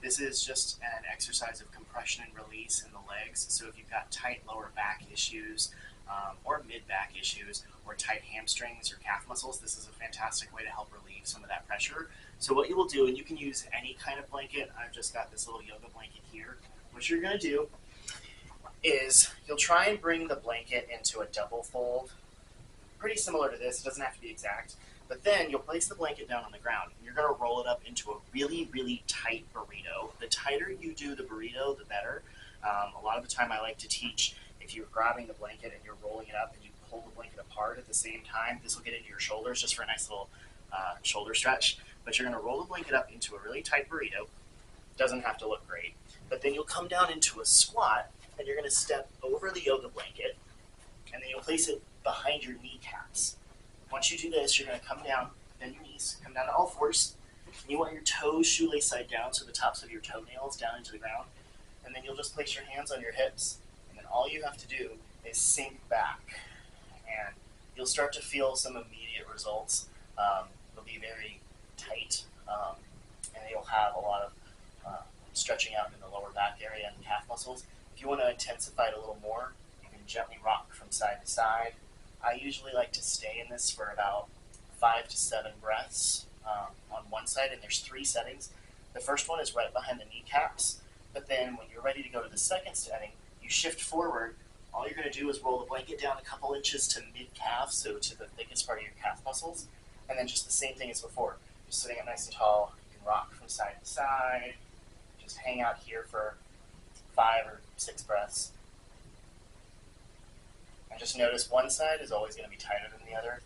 This is just an exercise of compression and release in the legs. So if you've got tight lower back issues or mid-back issues or tight hamstrings or calf muscles, this is a fantastic way to help relieve some of that pressure. So what you will do, and you can use any kind of blanket, I've just got this little yoga blanket here. What you're going to do is you'll try and bring the blanket into a double fold, pretty similar to this. It doesn't have to be exact. But then you'll place the blanket down on the ground. You're going to roll it up into a really, really tight burrito. The tighter you do the burrito, the better. A lot of the time I like to teach, if you're grabbing the blanket and you're rolling it up and you pull the blanket apart at the same time, this will get into your shoulders just for a nice little shoulder stretch. But you're going to roll the blanket up into a really tight burrito. Doesn't have to look great. But then you'll come down into a squat and you're going to step over the yoga blanket and then you'll place it behind your kneecaps. Once you do this, you're going to come down, bend your knees, come down to all fours. And you want your toes shoelace side down, so the tops of your toenails down into the ground. And then you'll just place your hands on your hips. And then all you have to do is sink back. And you'll start to feel some immediate results. They'll be very tight, and you'll have a lot of stretching out in the lower back area and the calf muscles. If you want to intensify it a little more, you can gently rock from side to side. I usually like to stay in this for about 5 to 7 breaths on one side, and there's 3 settings. The first one is right behind the kneecaps, but then when you're ready to go to the second setting, you shift forward. All you're going to do is roll the blanket down a couple inches to mid-calf, so to the thickest part of your calf muscles, and then just the same thing as before. Just sitting up nice and tall, you can rock from side to side, just hang out here for 5 or 6 breaths. And just notice one side is always going to be tighter than the other.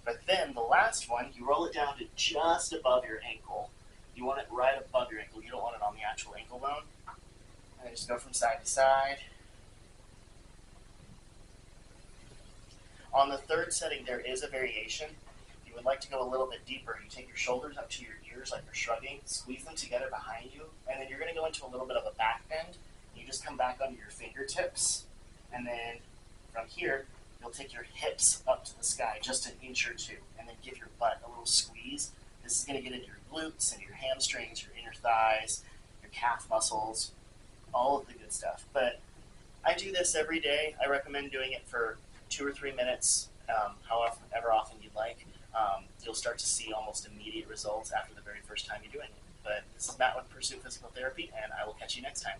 But then the last one, you roll it down to just above your ankle. You want it right above your ankle. You don't want it on the actual ankle bone. And then just go from side to side. On the third setting, there is a variation. If you would like to go a little bit deeper, you take your shoulders up to your ears like you're shrugging, squeeze them together behind you, and then you're going to go into a little bit of a back bend. You just come back onto your fingertips, and then from here, you'll take your hips up to the sky just an inch or 2, and then give your butt a little squeeze. This is going to get into your glutes and your hamstrings, your inner thighs, your calf muscles, all of the good stuff. But I do this every day. I recommend doing it for 2 or 3 minutes, however often you'd like. You'll start to see almost immediate results after the very first time you're doing it. But this is Matt with Pursue Physical Therapy, and I will catch you next time.